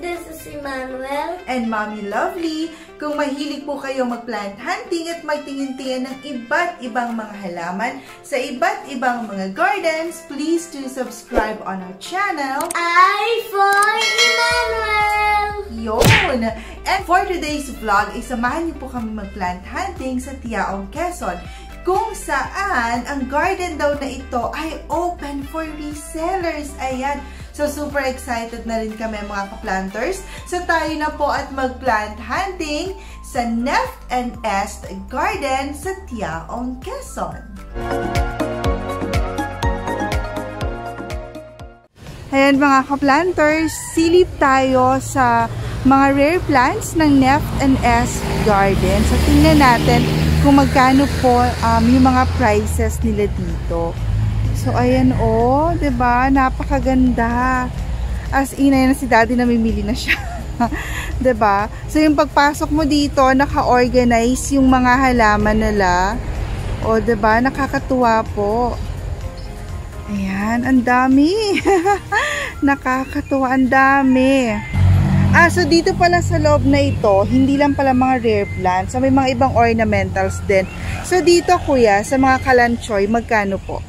this is Emmanuel. And Mommy Lovely. Kung mahilig po kayo mag-plant hunting at magtingin-tingin ng iba't ibang mga halaman sa iba't ibang mga gardens, please do subscribe on our channel. I for Emmanuel! Yun! And for today's vlog, isamahan niyo po kami mag-plant hunting sa Tiaong, Quezon, kung saan ang garden daw na ito ay open for resellers. Ayan! So, super excited na rin kami mga ka-planters. So, tayo na po at mag-plant hunting sa Neft and Est Garden sa Tiaong, Quezon. Ayan mga ka-planters, silip tayo sa mga rare plants ng Neft and Est Garden. So, tingnan natin kung magkano po yung mga prices nila dito. So, ayan o, diba? Napakaganda. As in, ayan na si Daddy, namimili na siya. Diba? So, yung pagpasok mo dito, naka-organize yung mga halaman nila. O, diba? Nakakatuwa po. Ayan, ang dami. Nakakatuwa, ang dami. So dito pala sa loob na ito, hindi lang pala mga rare plants. So, may mga ibang ornamentals din. So, dito, kuya, sa mga kalanchoy, magkano po?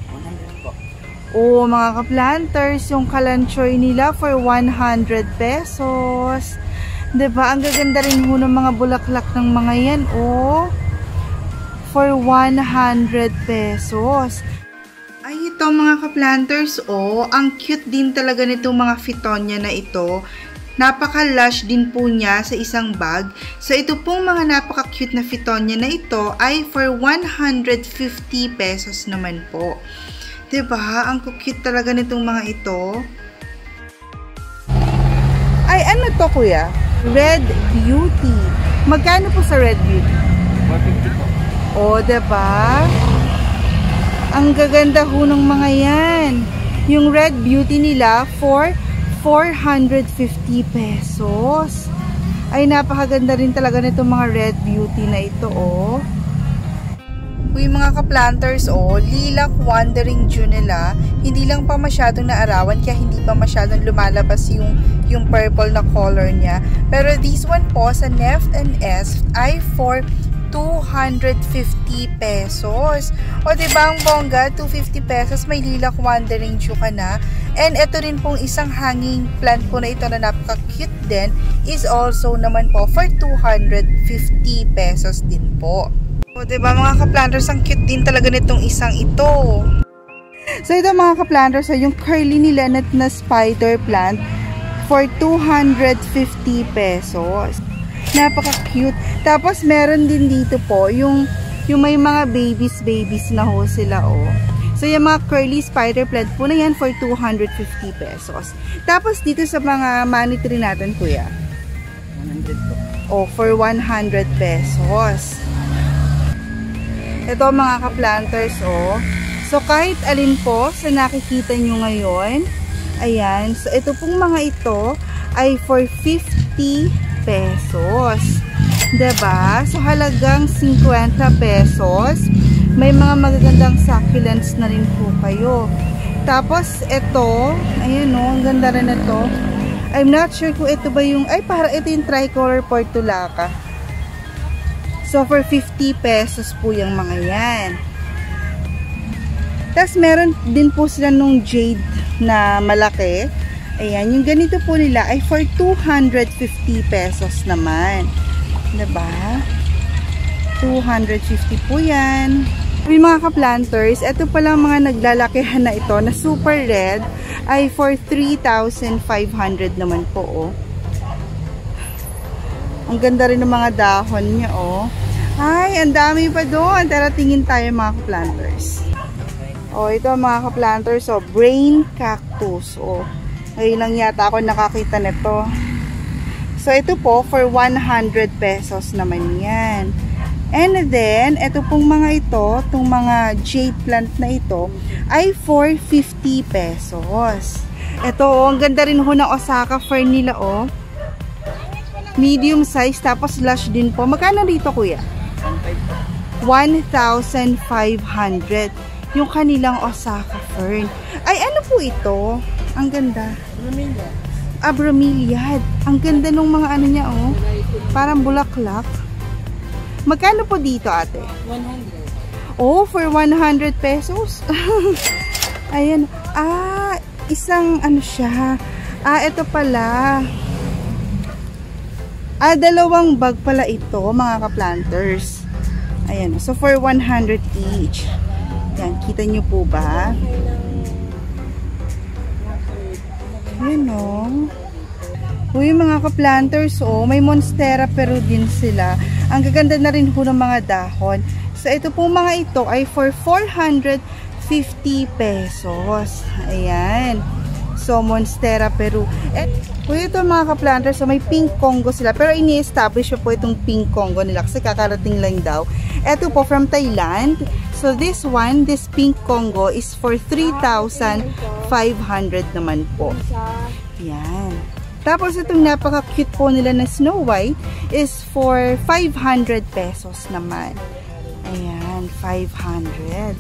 Oh, mga ka-planters, yung kalanchoy nila for 100 pesos. Diba? Ang gaganda rin ho ng mga bulaklak ng mga yan, oh. For 100 pesos. Ay, ito mga ka-planters, oh. Ang cute din talaga nitong mga Fittonia na ito. Napaka-lush din po niya sa isang bag. So, ito pong mga napaka-cute na Fittonia na ito ay for 150 pesos naman po. Diba? Ang cute talaga nitong mga ito. Ay, ano to kuya? Red Beauty. Magkano po sa Red Beauty? 150 po. O, diba? Ang gaganda ho ng mga yan. Yung Red Beauty nila for 450 pesos. Ay, napakaganda rin talaga nitong mga Red Beauty na ito, oh. Uy, mga ka-planters, oh, lilac wandering Jew nila, hindi lang pa masyadong naarawan, kaya hindi pa masyadong lumalabas yung purple na color niya. Pero this one po, sa Neft and Est, ay for 250 pesos. O, diba ang bongga? 250 pesos, may lilac wandering Jew ka na. And ito rin pong isang hanging plant po na ito na napaka-cute din, is also naman po for 250 pesos din po. O, diba mga ka-planters, ang cute din talaga nitong isang ito. So, ito mga ka-planters, so, yung curly nila na spider plant for 250 pesos. Napaka-cute. Tapos, meron din dito po, yung may mga babies na ho sila, oh. So, yung mga curly spider plant po na yan for 250 pesos. Tapos, dito sa mga money tree natin, kuya. 100 po. Oh, for 100 pesos. Ito mga ka-planters, oh. So, kahit alin po sa nakikita nyo ngayon, ayan. So, ito pong mga ito ay for 50 pesos. Diba? So, halagang 50 pesos. May mga magagandang succulents na rin po kayo. Tapos, ito, ayan, oh. Ang ganda rin ito. I'm not sure kung ito ba yung, ay, para ito yung tricolor portulaca. So, for 50 pesos po yung mga yan. Tapos, meron din po sila nung jade na malaki. Ayan, yung ganito po nila ay for 250 pesos naman. Diba? 250 po yan. Yung mga ka-planters, ito pala mga naglalakihan na ito na super red ay for 3,500 naman po, oh. Ang ganda rin ng mga dahon niya, oh. Ay, ang dami pa doon. Tara, tingin tayo mga ka-planters. Oh, ito mga ka-planters, oh, brain cactus. Oh, ngayon lang yata ako nakakita nito. So, ito po, for 100 pesos naman yan. And then, ito pong mga ito, itong mga jade plant na ito, ay for 50 pesos. Ito, oh, ang ganda rin ho ng Osaka fern nila, oh. Medium size, tapos lush din po. Magkano dito, kuya? 1,500. Yung kanilang Osaka fern. Ay, ano po ito? Ang ganda. bromeliad. Ang ganda nung mga ano niya, oh. Parang bulaklak. Magkano po dito, ate? 100. Oh, for 100 pesos. Ayan. Isang ano siya. Ito pala. Dalawang bag pala ito, mga ka-planters. Ayan. So, for 100 each. Yan. Kita nyo po ba? Ayan, oh. Uy, mga ka-planters, oh. May monstera pero din sila. Ang gaganda na rin po ng mga dahon. So, ito po mga ito ay for 450 pesos. Ayan. So, monstera Peru. Ito mga ka-planters, so may pink Congo sila. Pero ini-establish po itong pink Congo nila kasi kakarating lang daw. Ito po from Thailand. So, this one, this pink Congo is for 3,500 naman po. Yan. Tapos, itong napaka-cute po nila na Snow White is for 500 pesos naman. Ayan, 500.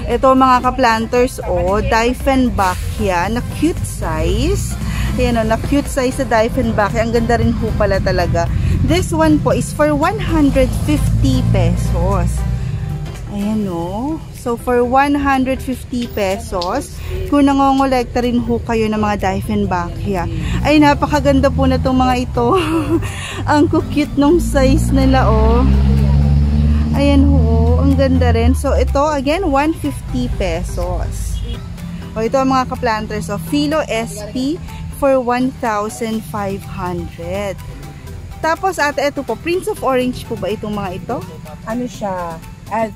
Ito mga ka-planters, oh, Diefenbachia na cute size. Ayan, oh, na cute size sa Diefenbachia. Ang ganda rin po pala talaga. This one po is for 150 pesos. Ayan, oh. So, for 150 pesos, kung nangongolekta rin ho kayo ng mga Diefenbachia, ay napakaganda po na itong mga ito. Ang cute nung size nila, oh. Ayan ho, ang ganda rin. So, ito, again, 150 pesos. O, ito ang mga ka-planters. So, Philo SP for 1,500. Tapos, ate, ito po, Prince of Orange po ba itong mga ito? Ano siya?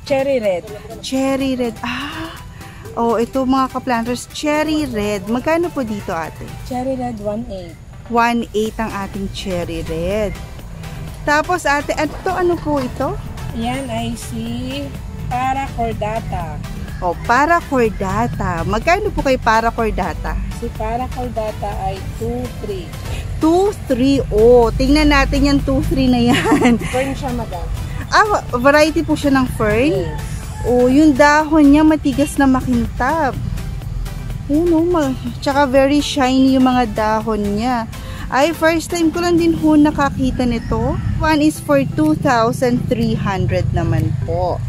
Cherry red. Cherry red. Oh, ito mga ka-planters, cherry red. Magkano po dito, ate? Cherry red, 1.8. 1.8 ang ating cherry red. Tapos, ate, ito, ano po ito? Yan ay si Paracordata. Oh, Paracordata. Magkano po kay Paracordata? Si Paracordata ay 2.3. 2.3. Oh, tingnan natin yung 2.3 na yan. Fern siya, madam. Variety po siya ng fern. Yes. Oh, yung dahon niya matigas na makintab. Ayun, oh, tsaka very shiny yung mga dahon niya. Ay, first time ko lang din ho nakakita nito. One is for 2,300 naman po.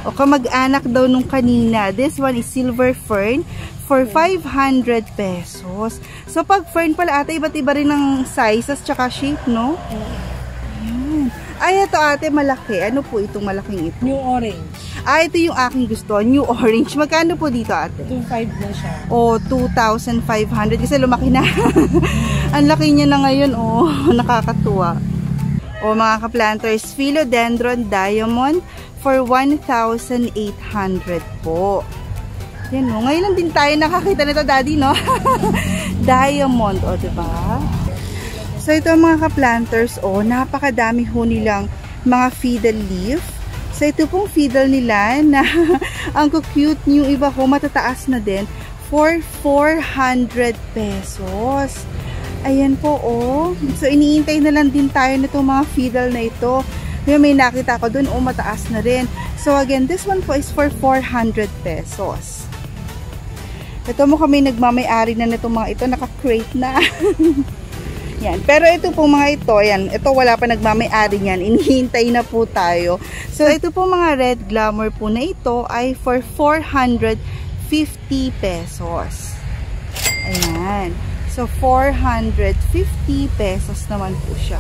O kamag-anak daw nung kanina. This one is silver fern for 500 pesos. So, pag fern pala ate, iba't iba rin ng sizes tsaka shape, no? Ayan. Ay, ito ate, malaki. Ano po itong malaking ito? New orange. Ito yung aking gusto. New orange. Magkano po dito ate? 2.5 na siya. O, 2,500. Kasi lumaki na. Ang laki niya na ngayon. Oh, nakakatuwa. O, mga ka-planters, Philodendron Diamond for 1,800 po. Yan, no? Ngayon lang din tayo nakakita nito, daddy, no? Diamond, o, diba? So, ito mga ka-planters, o, napakadami ho nilang mga fiddle leaf. So, ito pong fiddle nila na ang cute, yung iba ko matataas na din for 400 pesos. Ayan po, oh. So, iniintay na lang din tayo nitong mga fiddle na ito. May nakita ko dun, oh, mataas na rin. So, again, this one po is for 400 pesos. Ito mo kami nagmamay-ari na nitong mga ito, naka-crate na. Yan. Pero ito po mga ito, yan, ito wala pa nagmamay-ari niyan. Inihintay na po tayo. So, ito po mga red glamour po na ito ay for 450 pesos. Ayan. So, 450 pesos naman po siya.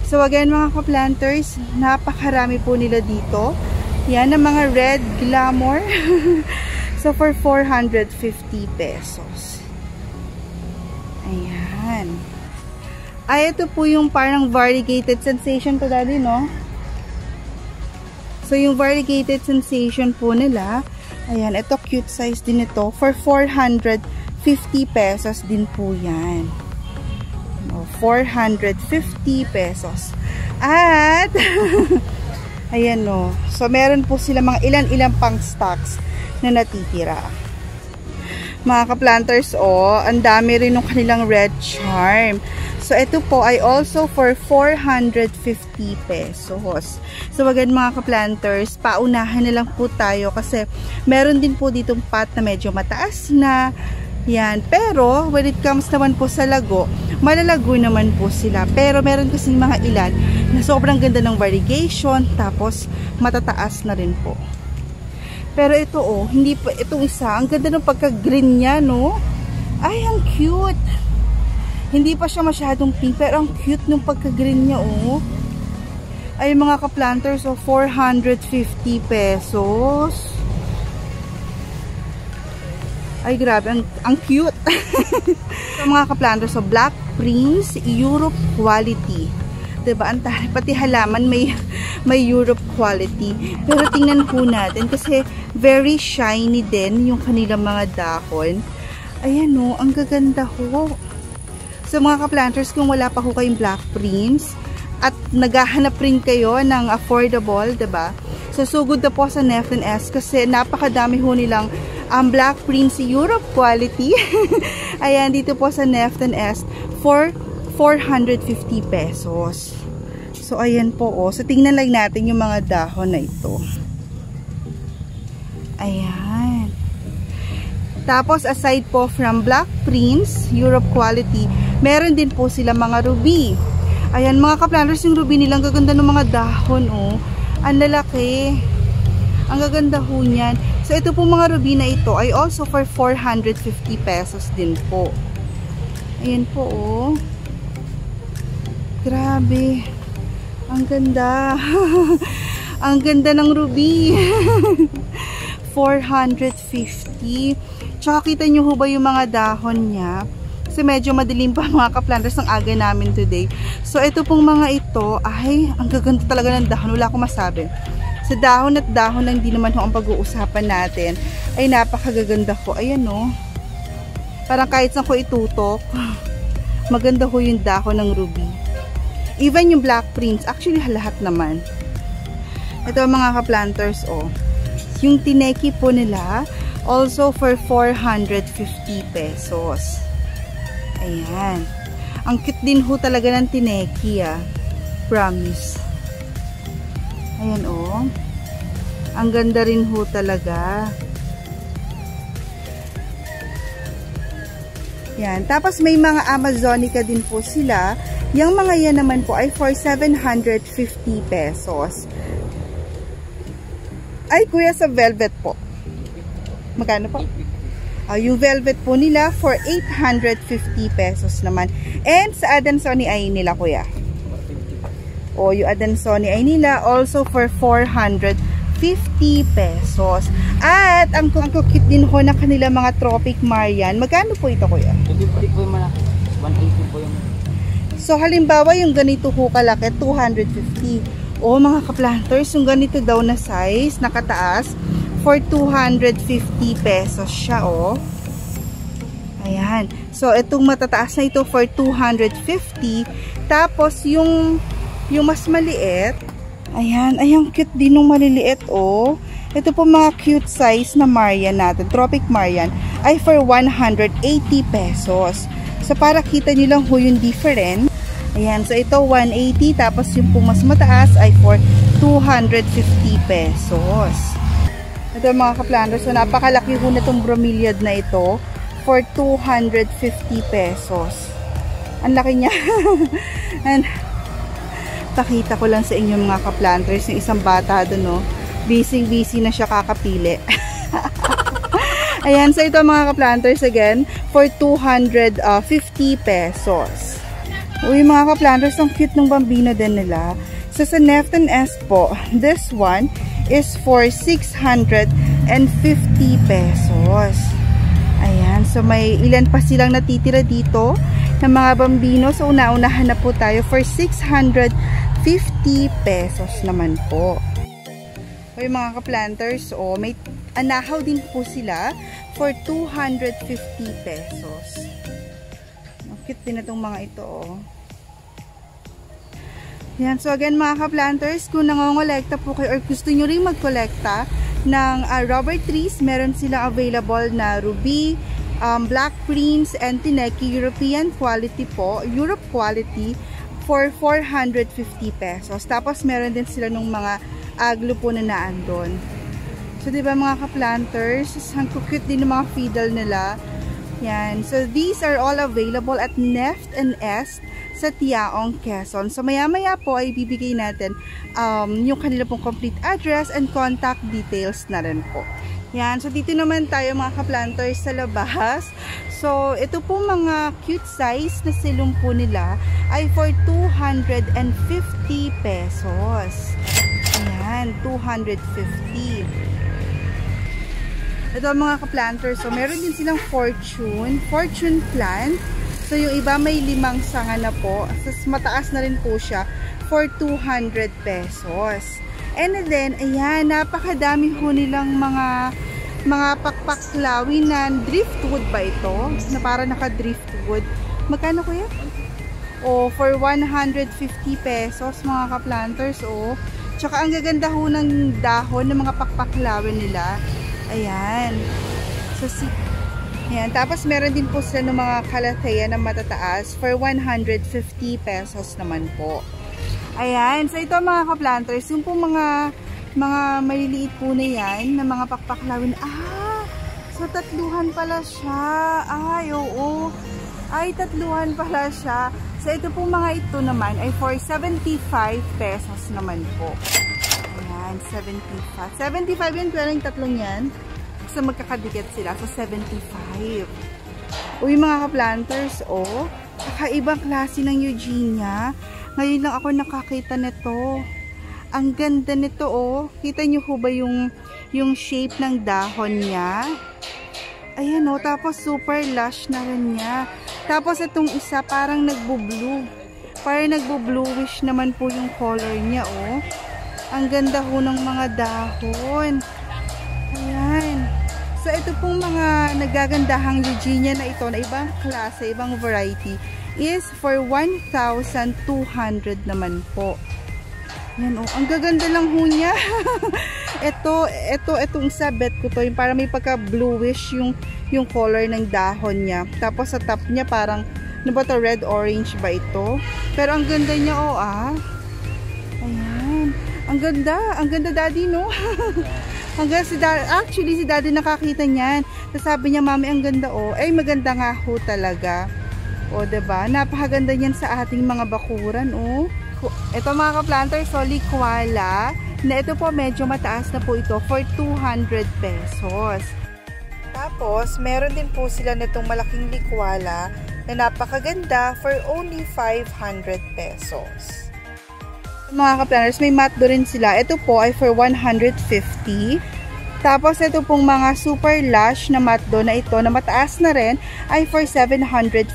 So, again mga ka-planters, napakarami po nila dito. Yan, ang mga red glamour. So, for 450 pesos. Ayan. Ay, ito po yung parang variegated sensation to, daddy, no? So, yung variegated sensation po nila, ayan, ito cute size din ito. For 450 pesos din po yan. 450 pesos. At, ayan, no. So, meron po sila mga ilan-ilang pang stocks na natitira. Mga ka-planters, oh, ang dami rin ng kanilang red charm. So, ito po ay also for 450 pesos. So, agad mga ka-planters, paunahan na lang po tayo kasi meron din po ditong pot na medyo mataas na. Yan. Pero, when it comes naman po sa lago, malalago naman po sila. Pero, meron kasing mga ilan na sobrang ganda ng variegation, tapos matataas na rin po. Pero ito oh, hindi pa, itong isa, ang ganda ng pagka-green niya, no? Ay, ang cute! Hindi pa siya masyadong pink, pero ang cute ng pagka-green niya, oh. Ay, mga ka-planters, oh, 450 pesos. Ay, grabe. Ang cute. So, mga ka-planters, so Black Prince Europe Quality. Diba? Pati halaman may Europe Quality. Pero tingnan po natin kasi very shiny din yung kanilang mga dahon. Ayan o, ang gaganda ho. So, mga ka-planters, kung wala pa ho kayong Black Prince at naghahanap rin kayo ng affordable, diba? So, sugod na po sa Neft&S kasi napakadami ho nilang Black Prince Europe Quality. Ayan, dito po sa Neft&S for 450 pesos. So, ayan po, oh. So, tingnan lang natin yung mga dahon na ito. Ayan. Tapos, aside po from Black Prince Europe Quality, meron din po sila mga ruby. Ayan, mga ka-planters, yung ruby nilang gaganda ng mga dahon, oh. Ang lalaki. Ang gaganda ho niyan. So, ito po mga ruby na ito ay also for 450 pesos din po. Ayan po, oh. Grabe. Ang ganda. Ang ganda ng ruby. 450. Tsaka kita nyo ho ba yung mga dahon niya? Kasi medyo madilim pa mga ka-planters ang aga namin today. So, ito pong mga ito, ay, ang gaganda talaga ng dahon. Wala akong masabi. Sa dahon at dahon lang din naman ho ang pag-uusapan natin. Ay, napakagaganda ko. Ayan o. Parang kahit saan ko itutok, maganda ho yung dahon ng ruby. Even yung Black Prince, actually lahat naman. Ito mga ka-planters, oh. Yung tineki po nila, also for 450 pesos. Ayan. Ang cute din ho talaga ng tineki, ah. Promise. Ayan, oh. Ang ganda rin ho talaga. Yan. Tapos may mga Amazonica din po sila. Yung mga yan naman po ay for 750 pesos. Ay, kuya, sa velvet po. Magkano po? Yung velvet po nila for 850 pesos naman. And sa Adansonii ay nila, kuya. O, yung Adansonii ay nila also for 450 pesos. At ang cute din ho na kanila mga Tropic Marian. Magkano po ito, kuya? 250 po yung malaki. 180 po yung... So, halimbawa, yung ganito ho kalaki, 250. O, mga ka-planters, yung ganito daw na size, nakataas, for 250 pesos siya, o. Ayan. So, itong matataas na ito for 250. Tapos, yung mas maliit, ayan, ayang cute din ng maliliit, o. Ito po mga cute size na Marian natin, Tropic Marian, ay for 180 pesos. So, para kita nyo lang ho yung difference. Ayan, so ito 180, tapos yung po mas mataas ay for 250 pesos. Ito mga ka-planters, so napakalaki ho na itong bromeliad na ito for 250 pesos. Ang laki niya. And, pakita ko lang sa inyo mga ka-planters, yung isang bata doon, no? Busy na siya kakapili. Ayan, so ito mga ka-planters again for 250 pesos. Uy, mga ka-planters, ang cute ng bambino din nila. So, sa Neft&S po, this one is for 650 pesos. Ayan, so may ilan pa silang natitira dito ng mga bambino. So, una-unahan na po tayo for 650 pesos naman po. Uy, mga ka-planters, oh, may anahaw din po sila for 250 pesos. Cute din na itong mga ito, oh. Yan. So, again, mga ka-planters, kung nangongolekta po kayo or gusto nyo rin mag-kolekta ng rubber trees, meron sila available na ruby, Black Prince, and tineki, European quality po, Europe quality, for 450 pesos. Tapos, meron din sila nung mga aglo po na naandon. So, diba mga ka-planters, ang cute din ng mga fiddle nila. Yan. So, these are all available at Neft and Est sa Tiaong, Quezon. So, maya-maya po ay bibigay natin yung kanila pong complete address and contact details na rin po. Yan. So, dito naman tayo mga ka-planters sa labas. So, ito po mga cute size na silong po nila ay for 250 pesos. Ayan, 250. Ito mga ka-planters. So, meron din silang fortune plant. So, yung iba may 5 sanga na po. So, mataas na rin po siya for 200 pesos. And then, ayan, napakadami ho nilang mga pakpaklawi na driftwood ba ito? Na para naka-driftwood. Magkano kuya? O, for 150 pesos mga ka-planters. O, tsaka ang gaganda ho ng dahon ng mga pakpaklawi nila. Ayan. So, ayan. Tapos, meron din po sila ng mga kalathea na matataas for 150 pesos naman po. Ayan. So, ito mga ka-planters, yung po mga maliliit po na yan, na mga pakpaklawin. So, tatluhan pala siya. Ay, oo. Ay, tatluhan pala siya. So, ito po mga ito naman ay for 75 pesos naman po. Ayan, 75. 75 yun, pero yung tatlong yan. So, magkakadikit sila. So, 75. Uy, mga ka-planters, oh. Kakaibang klase ng Eugenia. Ngayon lang ako nakakita nito. Ang ganda nito, oh. Kita nyo ho ba yung shape ng dahon niya? Ayan, oh. Tapos, super lush na rin niya. Tapos, itong isa, parang nagbo-blue. Parang nagbo-bluish naman po yung color niya, oh. Ang ganda ho ng mga dahon. Ayan. So, ito pong mga nagagandahang Eugenia na ito, na ibang klase, ibang variety, is for 1,200 naman po. Ayan, oh. Ang gaganda lang ho niya. Itong isa, bet ko to, yung parang may pagka-bluish yung color ng dahon niya. Tapos, sa top niya, parang, ano ba to, red-orange ba ito? Pero, ang ganda niya, oh, Ayan. Ang ganda daddy, no? Hanggang actually si daddy nakakita niyan. Tapos sabi niya, mami, ang ganda, oh. Eh, maganda nga ho talaga. O, diba? Napakaganda niyan sa ating mga bakuran, oh. Ito mga ka-planters, so likwala. Na ito po, medyo mataas na po ito for 200 pesos. Tapos, meron din po sila nitong malaking likwala na napakaganda for only 500 pesos. Mga ka-planners, may matdo rin sila. Ito po ay for 150. Tapos, ito pong mga super lush na matdo na ito na mataas na rin ay for 750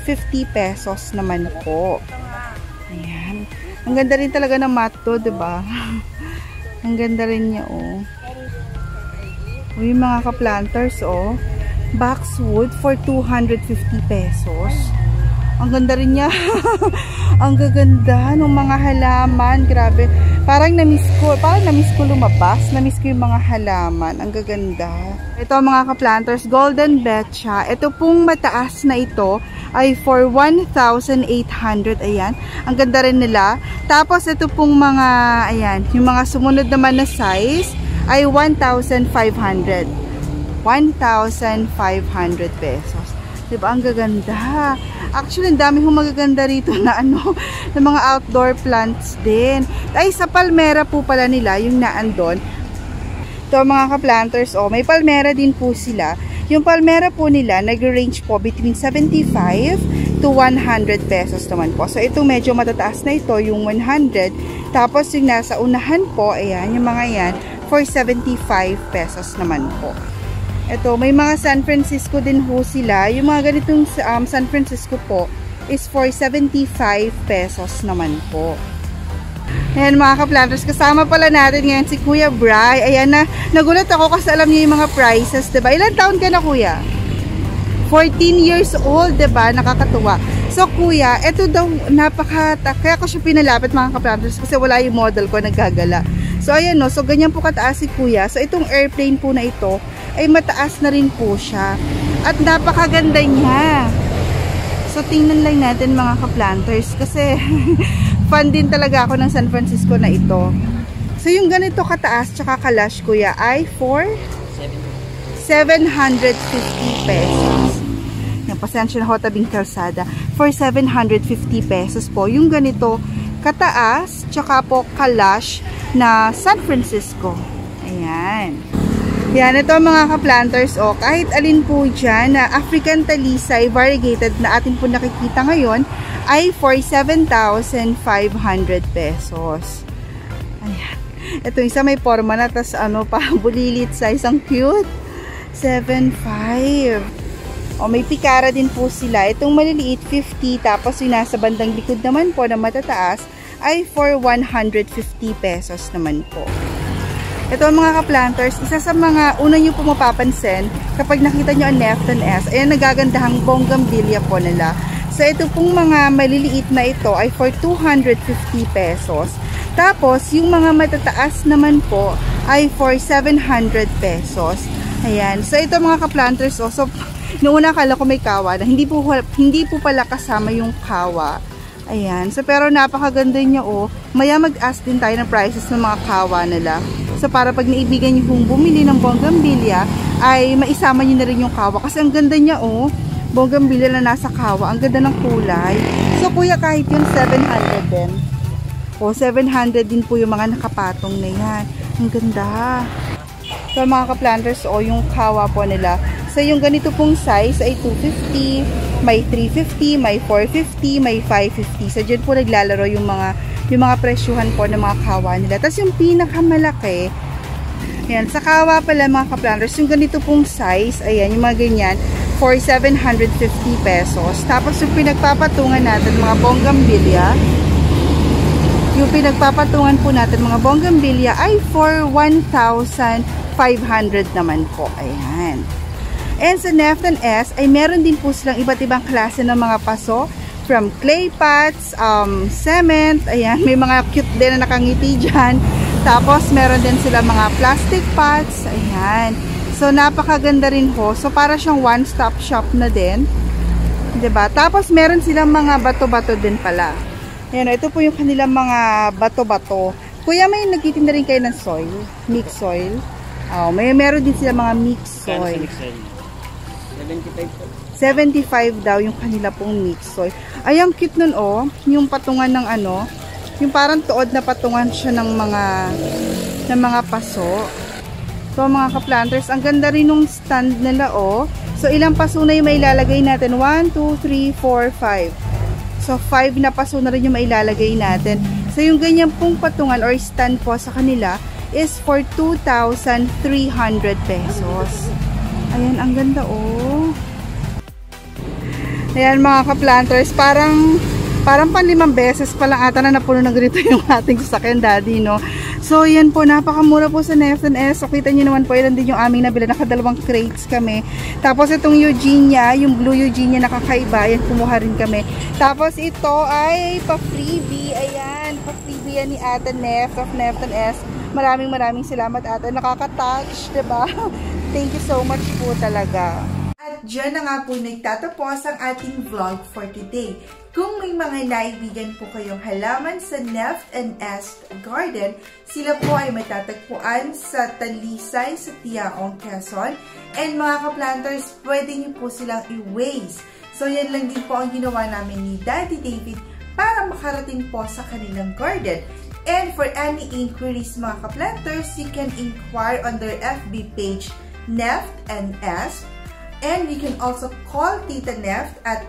pesos naman po. Ayan. Ang ganda rin talaga ng matdo, diba? Ang ganda rin niya, oh. Uy, mga ka-planters, oh. Boxwood for 250 pesos. Ang ganda rin niya. Ang gaganda ng mga halaman. Grabe. Parang na-miss ko lumabas. Na-miss ko yung mga halaman. Ang gaganda. Ito mga ka-planters, Golden Betcha. Ito pong mataas na ito ay for 1,800. Ayan. Ang ganda rin nila. Tapos ito pong mga, ayan, yung mga sumunod naman na size ay 1,500. 1,500 pesos. Diba? Ang gaganda. Actually, ang dami hong magaganda rito na na mga outdoor plants din. Ay, sa palmera po pala nila, yung naandon. Ito mga ka-planters, oh, may palmera din po sila. Yung palmera po nila, nag-range po between 75 to 100 pesos naman po. So, ito medyo matataas na ito, yung 100. Tapos, yung nasa unahan po, ayan, yung mga yan, for 75 pesos naman po. Ito, may mga San Francisco din ho sila. Yung mga ganitong San Francisco po is for 75 pesos naman po. Ayan mga ka-planters, kasama pala natin ngayon si Kuya Bry. Ayan na, nagulat ako kasi alam niyo yung mga prices, diba? Ilan taon ka na, Kuya? 14 years old, diba? Nakakatuwa. So, Kuya, ito daw, kaya ko siya pinalapit mga ka-planters kasi wala yung model ko naggagala. So, ayan no, so ganyan po kataas si Kuya. So, itong airplane po na ito, ay mataas na rin po siya. At napakaganda niya. So, tingnan lang natin mga ka-planters kasi fan din talaga ako ng San Francisco na ito. So, yung ganito kataas tsaka kalash, Kuya, ay for 750 pesos. pasensya na ho, tabing kalsada, for 750 pesos po. Yung ganito, kataas, tsaka po kalash na San Francisco. Ayan. Yan, ito mga ka-planters, kahit alin po dyan na African Talisay variegated na atin po nakikita ngayon, ay for 7,500 pesos. Ayan. Ito isa may forma na, tas pa, bulilit size, ang cute. 7,500. May pikara din po sila. Itong maliliit, 50. Tapos yung nasa bandang likod naman po na matataas ay for 150 pesos naman po. Ito mga ka-planters, isa sa mga una nyo po mapapansin kapag nakita nyo ang Nefton S, ayan, nagagandahang bougainvillea po nila. So ito pong mga maliliit na ito ay for 250 pesos. Tapos yung mga matataas naman po ay for 700 pesos. Ayan. So ito mga ka-planters, so noong una akala ko may kawa na hindi po pala kasama yung kawa. Ayan. So pero napakaganda niya Maya mag-ask din tayo ng prices ng mga kawa nila. So para pag naibigan niyo kung bumili ng bougainvillea ay maisama niyo na rin yung kawa kasi ang ganda niya bougainvillea na nasa kawa. Ang ganda ng kulay. So kuya, kahit yung 700 din. 700 din po yung mga nakapatong na yan. Ang ganda. So mga ka-planters, yung kawa po nila. So yung ganito pong size ay 250, may 350, may 450, may 550. So dyan po naglalaro yung mga presyuhan po ng mga kawa nila. Tapos yung pinakamalaki, yan, sa kawa pala mga ka-planters, yung ganito pong size, ayan, yung mga ganyan, for 750 pesos. Tapos yung pinagpapatungan natin mga bougainvillea, yung pinagpapatungan po natin mga bougainvillea ay for 1,500 naman po. Ayan. And sa Nefton S ay meron din po silang iba't ibang klase ng mga paso. From clay pots, cement, ayan, may mga cute din na nakangiti dyan. Tapos meron din sila mga plastic pots, ayan. So napakaganda rin po. So para siyang one-stop shop na din. 'Di ba? Tapos meron silang mga bato-bato din pala. Ayan, ito po yung kanilang mga bato-bato. Kuya, may nagtitinda rin kayo ng soil? Mixed soil? Meron din sila mga mixed soil. 75 po. 75 daw yung kanila pong mixed soil. Ay, ang cute nun yung patungan ng yung parang tuod na patungan siya ng mga paso. So mga ka-planters, ang ganda rin nung stand nila So ilang paso na yung mailalagay natin? 1, 2, 3, 4, 5. So, 5 na paso na rin yung mailalagay natin. So, yung ganyan pong patungan or stand po sa kanila is for 2,300 pesos. Ayan, ang ganda Ayan mga ka-planters, parang pan-5 beses pa lang ata na napuno ng ganito yung ating sasakyan, daddy, no? So, yan po, napakamura po sa Nefton S. So, kita nyo naman po, ilan din yung aming nabila. Nakadalawang crates kami. Tapos, itong Eugenia, yung blue Eugenia nakakaiba. Yan, kumuha rin kami. Tapos, ito ay pa-freebie. Ayan, pa-freebie yan ni Ate Nef of Nefton S. Maraming salamat, Ate. Nakaka-touch, diba? Thank you so much po talaga. At dyan na nga po nagtatapos ang ating vlog for today. Kung may mga naibigan po kayong halaman sa Nefton S Garden, sila po ay matatagpuan sa Talisay, sa Tiaong, Quezon. And mga ka-planters, pwede nyo po silang i-waste. So yan lang din po ang ginawa namin ni Daddy David para makarating po sa kanilang garden. And for any inquiries mga ka-planters, you can inquire on their FB page, Nefton S. And you can also call Tita Neft at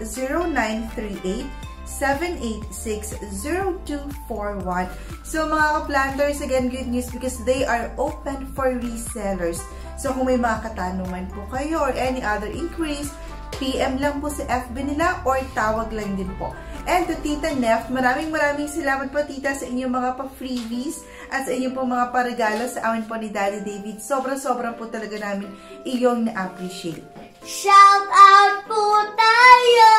0938-786-0241. So mga ka-planters, again, good news because they are open for resellers. So kung may mga katanungan po kayo or any other inquiries, PM lang po sa FB nila or tawag lang din po. And to Tita Neft, maraming salamat po Tita sa inyong mga pa-freebies at sa inyong po mga paregalo sa amin po ni Daddy David. Sobrang po talaga namin iyong na-appreciate. Shout out po tayo!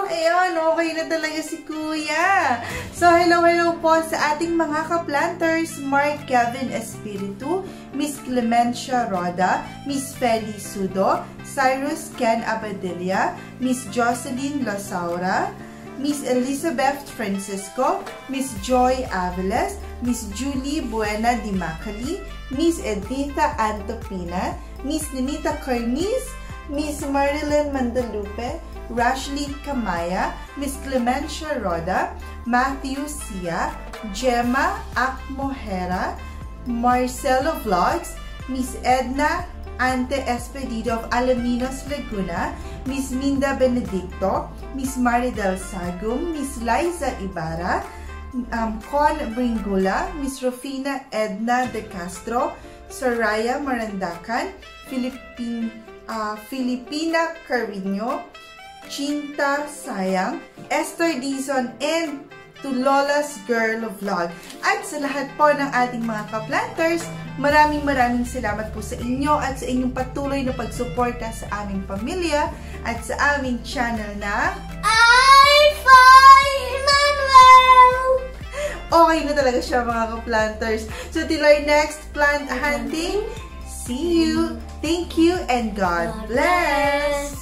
Ayun, okay na talaga si Kuya. So, hello po sa ating mga ka-planters, Mark Kevin Espiritu, Miss Clemencia Roda, Miss Feli Sudo, Cyrus Ken Abadilla, Miss Jocelyn Lasaura, Miss Elizabeth Francisco, Miss Joy Aviles, Miss Julie Buena Dimacali, Miss Edita Antopina, Miss Ninita Corniz, Miss Marilyn Mandalupe, Rashly Kamaya, Miss Clemencia Roda, Matthew Sia, Gemma Akmohera, Marcelo Vlogs, Miss Edna Ante Espedido of Alaminos, Laguna, Miss Minda Benedicto, Miss Maridel Sagum, Miss Liza Ibarra, Con Bringula, Miss Rufina Edna De Castro, Soraya Marandacan, Filipina Carino, Chinta Sayang, Esther Dizon, and to Lola's Girl Vlog. At sa lahat po ng ating mga ka-planters, maraming salamat po sa inyo at sa inyong patuloy na pagsuporta sa aming pamilya at sa aming channel na Emmanuel! Okay na talaga siya mga ka-planters. So till our next plant hunting, see you, thank you, and God bless!